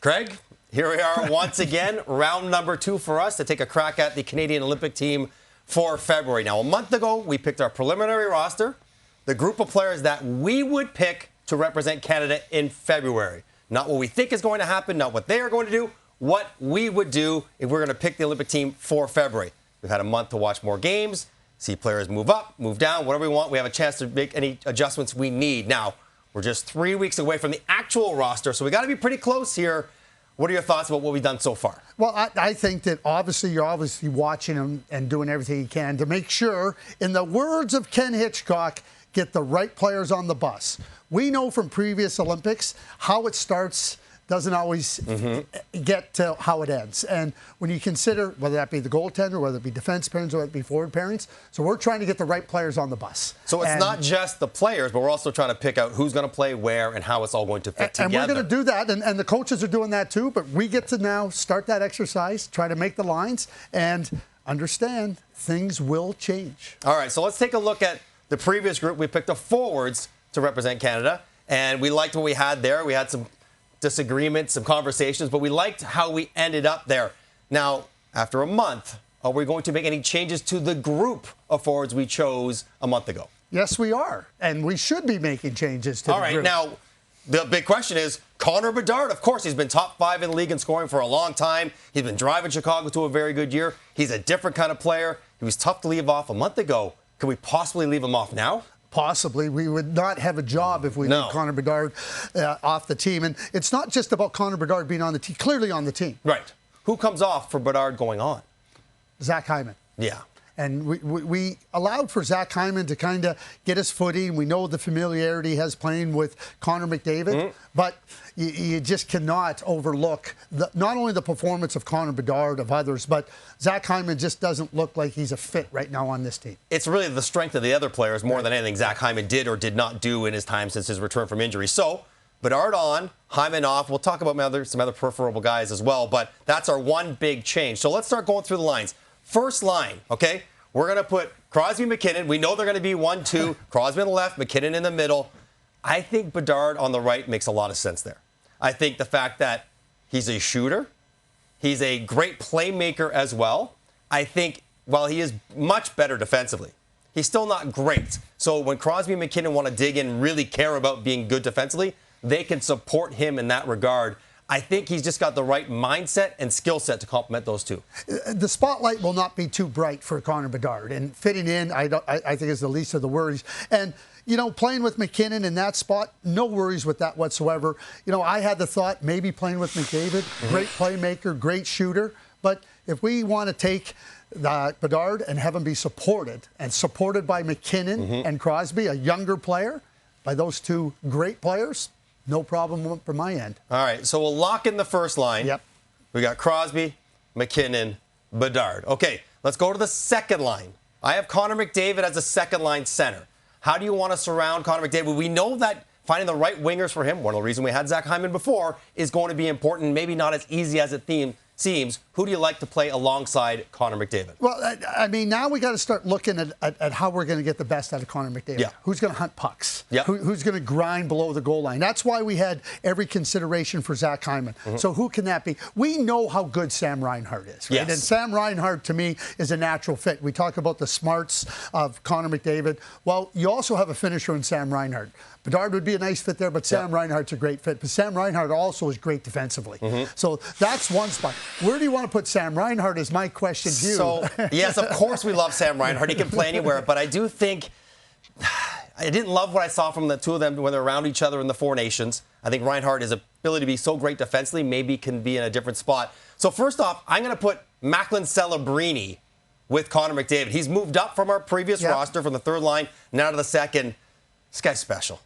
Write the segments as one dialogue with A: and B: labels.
A: Craig, here we are once again, round number 2 for us to take a crack at the Canadian Olympic team for February. Now, a month ago, we picked our preliminary roster, the group of players that we would pick to represent Canada in February. Not what we think is going to happen, not what they are going to do, what we would do if we're going to pick the Olympic team for February. We've had a month to watch more games, see players move up, move down, whatever we want. We have a chance to make any adjustments we need. Now, we're just 3 weeks away from the actual roster, so we got to be pretty close here. What are your thoughts about what we've done so far?
B: Well, I think that you're obviously watching them and doing everything you can to make sure, in the words of Ken Hitchcock, get the right players on the bus. We know from previous Olympics how it starts doesn't always get to how it ends. And when you consider whether that be the goaltender, whether it be defense pairings, whether it be forward pairings, so we're trying to get the right players on the bus.
A: So it's not just the players, but we're also trying to pick out who's going to play where and how it's all going to fit together.
B: And we're going to do that, and the coaches are doing that too, but we get to now start that exercise, try to make the lines, and understand things will change.
A: All right, so let's take a look at the previous group. We picked the forwards to represent Canada, and we liked what we had there. We had some disagreements, some conversations, but we liked how we ended up there. Now, after a month, are we going to make any changes to the group of forwards we chose a month ago?
B: Yes, we are, and we should be making changes to the group.
A: All right, now, the big question is Connor Bedard. Of course, he's been top 5 in the league in scoring for a long time. He's been driving Chicago to a very good year. He's a different kind of player. He was tough to leave off a month ago. Can we possibly leave him off now?
B: Possibly. We would not have a job if we leave Connor Bedard off the team. And it's not just about Connor Bedard being on the team, clearly on the team.
A: Right. Who comes off for Bedard going on?
B: Zach Hyman.
A: Yeah.
B: And we allowed for Zach Hyman to kind of get his footing. We know the familiarity he has playing with Connor McDavid, but you just cannot overlook not only the performance of Connor Bedard, of others, but Zach Hyman just doesn't look like he's a fit right now on this team.
A: It's really the strength of the other players more than anything Zach Hyman did or did not do in his time since his return from injury. So, Bedard on, Hyman off. We'll talk about some other preferable guys as well, but that's our one big change. So let's start going through the lines. First line, okay? We're going to put Crosby, McKinnon. We know they're going to be 1-2. Crosby on the left, McKinnon in the middle. I think Bedard on the right makes a lot of sense there. I think the fact that he's a shooter, he's a great playmaker as well. I think while he is much better defensively, he's still not great. So when Crosby and McKinnon want to dig in and really care about being good defensively, they can support him in that regard. I think he's just got the right mindset and skill set to complement those two.
B: The spotlight will not be too bright for Connor Bedard, and fitting in, I think, is the least of the worries. And you know, playing with McKinnon in that spot, no worries with that whatsoever. You know, I had the thought maybe playing with McDavid, great playmaker, great shooter, but if we want to take Bedard and have him be supported by McKinnon and Crosby, a younger player, by those two great players, no problem from my end.
A: All right, so we'll lock in the first line.
B: Yep.
A: We got Crosby, McKinnon, Bedard. Okay, let's go to the second line. I have Connor McDavid as a second-line center. How do you want to surround Connor McDavid? We know that finding the right wingers for him, one of the reasons we had Zach Hyman before, is going to be important, maybe not as easy as it seems. Who do you like to play alongside Connor McDavid?
B: Well, I mean, now we got to start looking at how we're going to get the best out of Connor McDavid.
A: Yeah.
B: Who's going to hunt pucks?
A: Yeah.
B: Who's going to grind below the goal line? That's why we had every consideration for Zach Hyman. So who can that be? We know how good Sam Reinhart is, right?
A: Yes.
B: And Sam Reinhart, to me, is a natural fit. We talk about the smarts of Connor McDavid. Well, you also have a finisher in Sam Reinhart. Bedard would be a nice fit there, but Sam Reinhart's a great fit. But Sam Reinhart also is great defensively. So that's one spot. Where do you want to put Sam Reinhart is my question to you.
A: So, yes, of course we love Sam Reinhart. He can play anywhere, but I do think I didn't love what I saw from the two of them when they're around each other in the Four Nations. I think Reinhart, his ability to be so great defensively, maybe can be in a different spot. So first off, I'm going to put Macklin Celebrini with Connor McDavid. He's moved up from our previous roster from the third line, now to the second. This guy's special.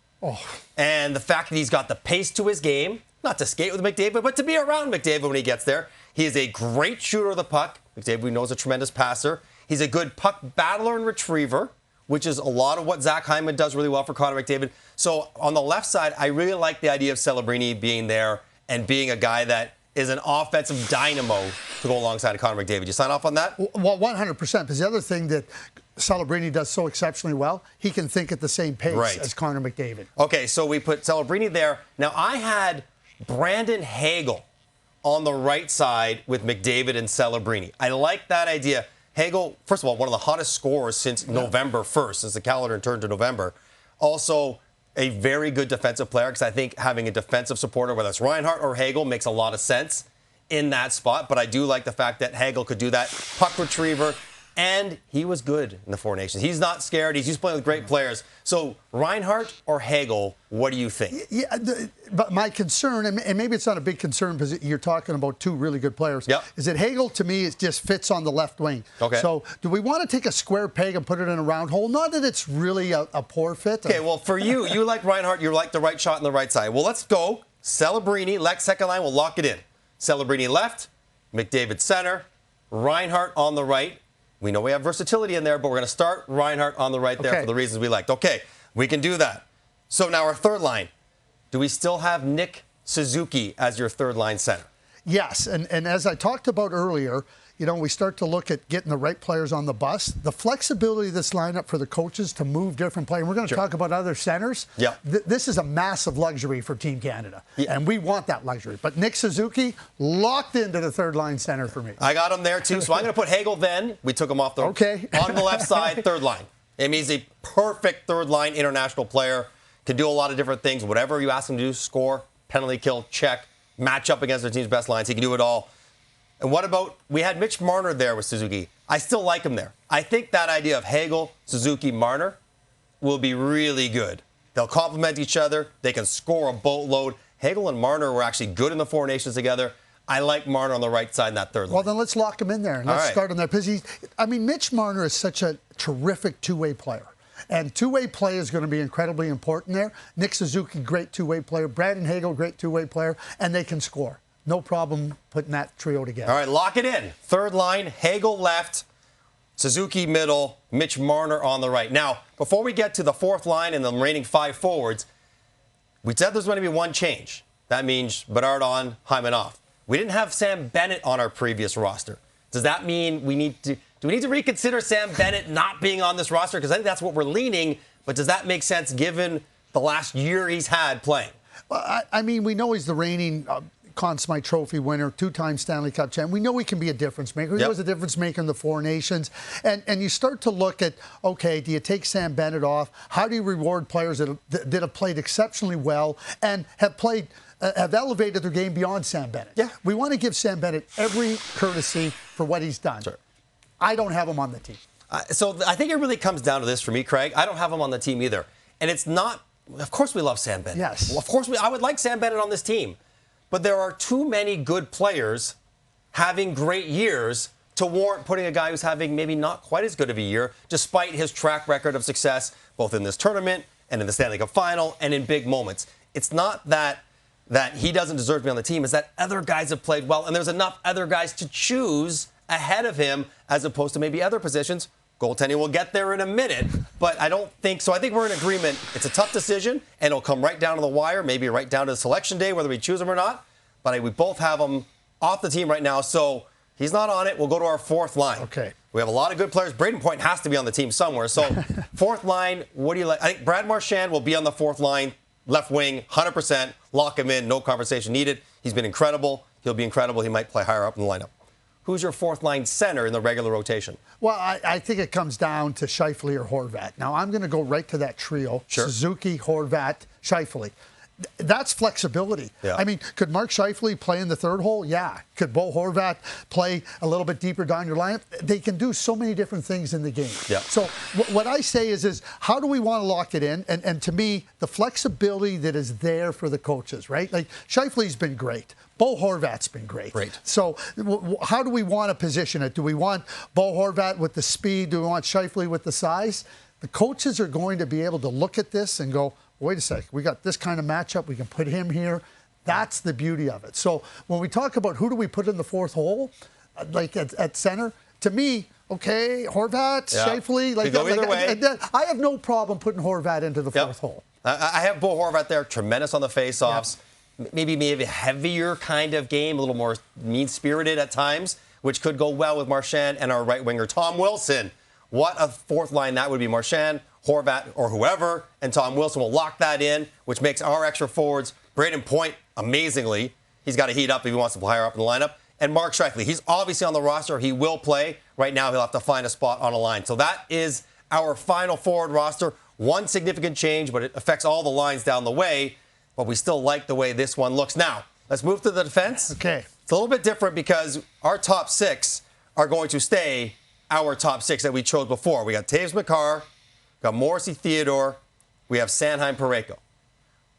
A: And the fact that he's got the pace to his game, not to skate with McDavid, but to be around McDavid when he gets there. He is a great shooter of the puck. McDavid, we know, is a tremendous passer. He's a good puck battler and retriever, which is a lot of what Zach Hyman does really well for Connor McDavid. So on the left side, I really like the idea of Celebrini being there and being a guy that is an offensive dynamo to go alongside of Connor McDavid. You sign off on that?
B: Well, 100%. Because the other thing that Celebrini does so exceptionally well, he can think at the same pace as Connor McDavid.
A: Okay, so we put Celebrini there. Now, I had Brandon Hagel on the right side with McDavid and Celebrini. I like that idea. Hagel, first of all, one of the hottest scorers since November 1st, since the calendar turned to November. Also, a very good defensive player, because I think having a defensive supporter, whether it's Reinhart or Hagel, makes a lot of sense in that spot. But I do like the fact that Hagel could do that. Puck retriever. And he was good in the Four Nations. He's not scared. He's used to playing with great players. So Reinhart or Hagel, what do you think?
B: Yeah, but my concern, and maybe it's not a big concern because you're talking about two really good players, is that Hagel, to me, it just fits on the left wing.
A: Okay.
B: So do we want to take a square peg and put it in a round hole? Not that it's really a poor fit.
A: Okay, well, for you, you like Reinhart. You like the right shot on the right side. Well, let's go. Celebrini, second line, we'll lock it in. Celebrini left, McDavid center, Reinhart on the right. We know we have versatility in there, but we're going to start Reinhart on the right there for the reasons we liked. Okay, we can do that. So now our third line. Do we still have Nick Suzuki as your third line center?
B: Yes, and as I talked about earlier, you know, we start to look at getting the right players on the bus. The flexibility of this lineup for the coaches to move different players. We're going to talk about other centers.
A: Yeah.
B: This is a massive luxury for Team Canada, and we want that luxury. But Nick Suzuki locked into the third line center for me.
A: I got him there too, so I'm going to put Hagel then. We took him off the on the left side, third line. It means a perfect third line international player. Can do a lot of different things. Whatever you ask him to do, score, penalty kill, check, match up against their team's best lines. He can do it all. And what about, we had Mitch Marner there with Suzuki. I still like him there. I think that idea of Hagel, Suzuki, Marner will be really good. They'll complement each other. They can score a boatload. Hagel and Marner were actually good in the Four Nations together. I like Marner on the right side in that third line.
B: Well, then let's lock him in there. And let's start on there. Because Mitch Marner is such a terrific two-way player. And two-way play is going to be incredibly important there. Nick Suzuki, great two-way player. Brandon Hagel, great two-way player. And they can score. No problem putting that trio together.
A: All right, lock it in. Third line, Hagel left, Suzuki middle, Mitch Marner on the right. Now, before we get to the fourth line and the remaining five forwards, we said there's going to be one change. That means Bedard on, Hyman off. We didn't have Sam Bennett on our previous roster. Does that mean do we need to reconsider Sam Bennett not being on this roster? Because I think that's what we're leaning, but does that make sense given the last year he's had playing?
B: Well, I mean, we know he's the reigning Conn Smythe Trophy winner, two-time Stanley Cup champ. We know he can be a difference maker. He was a difference maker in the Four Nations. And you start to look at, okay, do you take Sam Bennett off? How do you reward players that have played exceptionally well and have elevated their game beyond Sam Bennett? Yeah. We want to give Sam Bennett every courtesy for what he's done. Sure. I don't have him on the team.
A: So I think it really comes down to this for me, Craig. I don't have him on the team either. And it's not, of course we love Sam Bennett.
B: Yes.
A: Well, of course I would like Sam Bennett on this team. But there are too many good players having great years to warrant putting a guy who's having maybe not quite as good of a year, despite his track record of success, both in this tournament and in the Stanley Cup final and in big moments. It's not that he doesn't deserve to be on the team. It's that other guys have played well, and there's enough other guys to choose ahead of him as opposed to maybe other positions. Goaltending will get there in a minute, but I don't think so. I think we're in agreement. It's a tough decision, and it'll come right down to the wire, maybe right down to the selection day, whether we choose him or not. But we both have him off the team right now, so he's not on it. We'll go to our fourth line.
B: Okay.
A: We have a lot of good players. Braden Point has to be on the team somewhere. So fourth line, what do you like? I think Brad Marchand will be on the fourth line, left wing, 100%. Lock him in, no conversation needed. He's been incredible. He'll be incredible. He might play higher up in the lineup. Who's your fourth line center in the regular rotation?
B: Well, I think it comes down to Scheifele or Horvat. Now, I'm going to go right to that trio.
A: Sure.
B: Suzuki, Horvat, Scheifele. That's flexibility.
A: Yeah.
B: I mean, could Mark Scheifele play in the third hole? Yeah. Could Bo Horvat play a little bit deeper down your lineup? They can do so many different things in the game.
A: Yeah.
B: So what I say is how do we want to lock it in? And to me, the flexibility that is there for the coaches, right? Like Scheifele's been great. Bo Horvat's been great. So how do we want to position it? Do we want Bo Horvat with the speed? Do we want Scheifele with the size? The coaches are going to be able to look at this and go, wait a sec, we got this kind of matchup. We can put him here. That's the beauty of it. So when we talk about who do we put in the fourth hole, like at center, to me, okay, Horvat, Scheifele.
A: Like, go either way.
B: I have no problem putting Horvat into the fourth hole.
A: I have Bo Horvat there, tremendous on the faceoffs. Maybe a heavier kind of game, a little more mean-spirited at times, which could go well with Marchand and our right winger, Tom Wilson. What a fourth line that would be. Marchand, Horvat, or whoever, and Tom Wilson will lock that in, which makes our extra forwards. Braden Point, amazingly, He's got to heat up if he wants to play higher up in the lineup. And Mark Scheifele, he's obviously on the roster. He will play. Right now, he'll have to find a spot on a line. So that is our final forward roster. One significant change, but it affects all the lines down the way. But we still like the way this one looks. Now, let's move to the defense.
B: Okay.
A: It's a little bit different because our top 6 are going to stay our top 6 that we chose before. We got Taves McCarr, got Morrissey Theodore, we have Sanheim Parayko.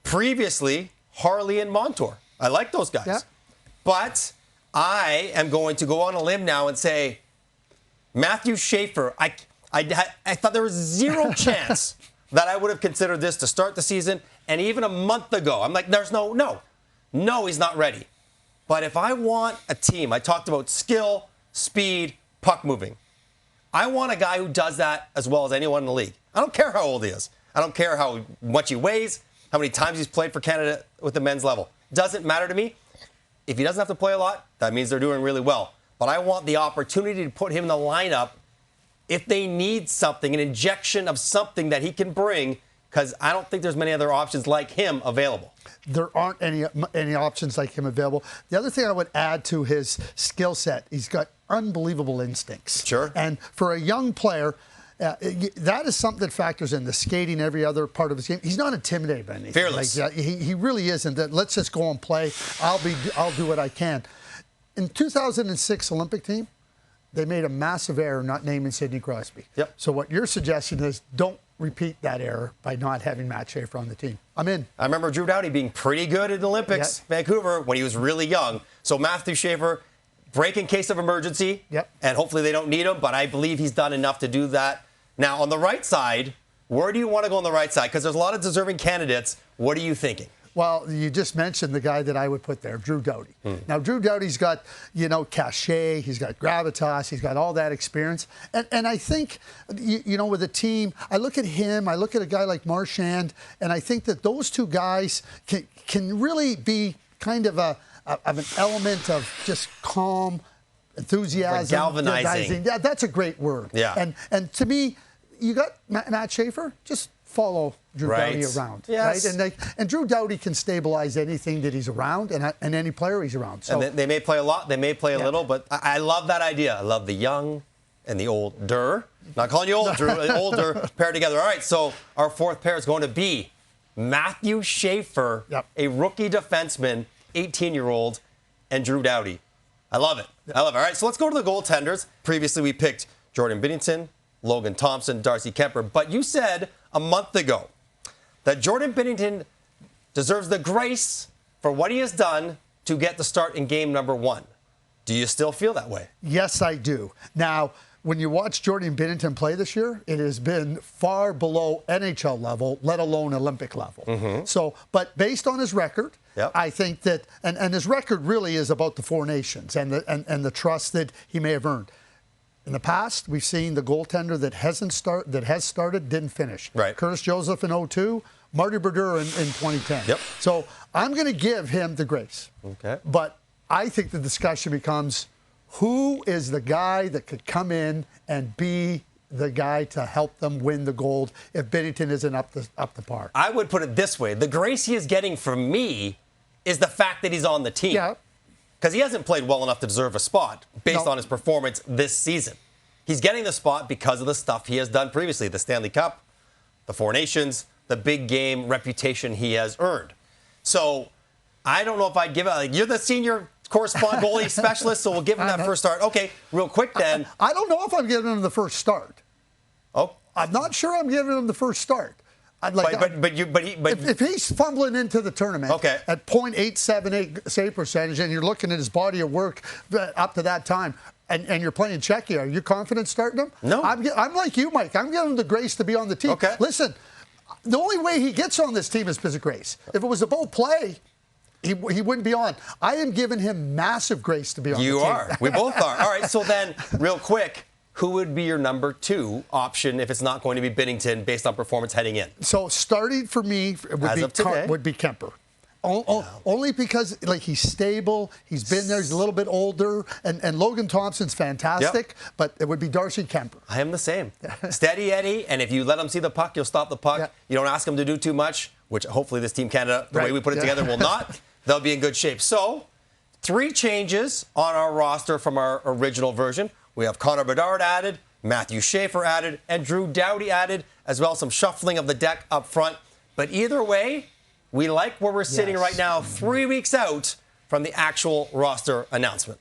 A: Previously, Harley and Montour. I like those guys.
B: Yeah.
A: But I am going to go on a limb now and say Matthew Schaefer, I thought there was zero chance that I would have considered this to start the season. And even a month ago, I'm like, there's no, he's not ready. But if I want a team, I talked about skill, speed, puck moving. I want a guy who does that as well as anyone in the league. I don't care how old he is. I don't care how much he weighs, how many times he's played for Canada with the men's level. Doesn't matter to me. If he doesn't have to play a lot, that means they're doing really well. But I want the opportunity to put him in the lineup if they need something, an injection of something that he can bring, because I don't think there's many other options like him available.
B: There aren't any options like him available. The other thing I would add to his skill set, he's got unbelievable instincts.
A: Sure.
B: And for a young player, that is something that factors in the skating, every other part of his game. He's not intimidated by anything.
A: Fearless.
B: Like, he really isn't. That let's just go and play. I'll do what I can. In 2006 Olympic team, they made a massive error not naming Sidney Crosby.
A: Yep.
B: So what you're suggesting is don't repeat that error by not having Matt Schaefer on the team. I'm in.
A: I remember Drew Doughty being pretty good at the Olympics, Vancouver, when he was really young. So Matthew Schaefer, break in case of emergency.
B: Yep.
A: And hopefully they don't need him, but I believe he's done enough to do that. Now, on the right side, where do you want to go on the right side? Because there's a lot of deserving candidates. What are you thinking?
B: Well, you just mentioned the guy that I would put there, Drew Doughty. Now, Drew Doughty's got, cachet, he's got gravitas, he's got all that experience. And I think, with a team, I look at him, I look at a guy like Marchand, and I think that those two guys can really be kind of an element of just calm, enthusiasm.
A: Like galvanizing.
B: Yeah, that's a great word.
A: Yeah.
B: And to me, you got Matt Schaefer, just follow Drew Doughty around.
A: Yes.
B: Right? And Drew Doughty can stabilize anything that he's around and any player he's around. So,
A: and they may play a lot, they may play a little, but I love that idea. I love the young and the older. Not calling you old, Drew. Older paired together. All right, so our fourth pair is going to be Matthew Schaefer, a rookie defenseman, 18-year-old, and Drew Doughty. I love it. I love it. All right, so let's go to the goaltenders. Previously, we picked Jordan Binnington, Logan Thompson, Darcy Kemper. But you said a month ago that Jordan Binnington deserves the grace for what he has done to get the start in game number 1. Do you still feel that way?
B: Yes, I do. Now, when you watch Jordan Binnington play this year, it has been far below NHL level, let alone Olympic level. So, but based on his record, I think that, and his record really is about the Four Nations and the trust that he may have earned. In the past, we've seen the goaltender that has started didn't finish.
A: Right.
B: Curtis Joseph in 2002, Marty Brodeur in 2010.
A: Yep.
B: So I'm going to give him the grace.
A: Okay.
B: But I think the discussion becomes, who is the guy that could come in and be the guy to help them win the gold if Binnington isn't up to par?
A: I would put it this way. The grace he is getting from me is the fact that he's on the team.
B: Yeah.
A: Because he hasn't played well enough to deserve a spot based on his performance this season. He's getting the spot because of the stuff he has done previously, the Stanley Cup, the Four Nations, the big game reputation he has earned. So I don't know if I'd give it, like, you're the senior correspondent goalie specialist, so we'll give him that first start. Okay, real quick then.
B: I don't know if I'm giving him the first start.
A: Oh.
B: I'm not sure I'm giving him the first start. If he's fumbling into the tournament at .878 save percentage and you're looking at his body of work up to that time and you're playing Czechia, are you confident starting him?
A: No.
B: I'm like you, Mike. I'm giving him the grace to be on the team.
A: Okay.
B: Listen, the only way he gets on this team is because of grace. If it was about play, he wouldn't be on. I am giving him massive grace to be on the team.
A: You are. We both are. All right, so then, real quick, who would be your number 2 option if it's not going to be Binnington based on performance heading in?
B: So starting for me would be Kemper. Only because he's stable, he's been there, he's a little bit older, and Logan Thompson's fantastic, but it would be Darcy Kemper.
A: I am the same. Steady Eddie, and if you let him see the puck, you'll stop the puck. Yeah. You don't ask him to do too much, which hopefully this Team Canada, the way we put it together, will not. They'll be in good shape. So 3 changes on our roster from our original version. We have Connor Bedard added, Matthew Schaefer added, and Drew Doughty added, as well as some shuffling of the deck up front. But either way, we like where we're sitting right now, 3 weeks out from the actual roster announcement.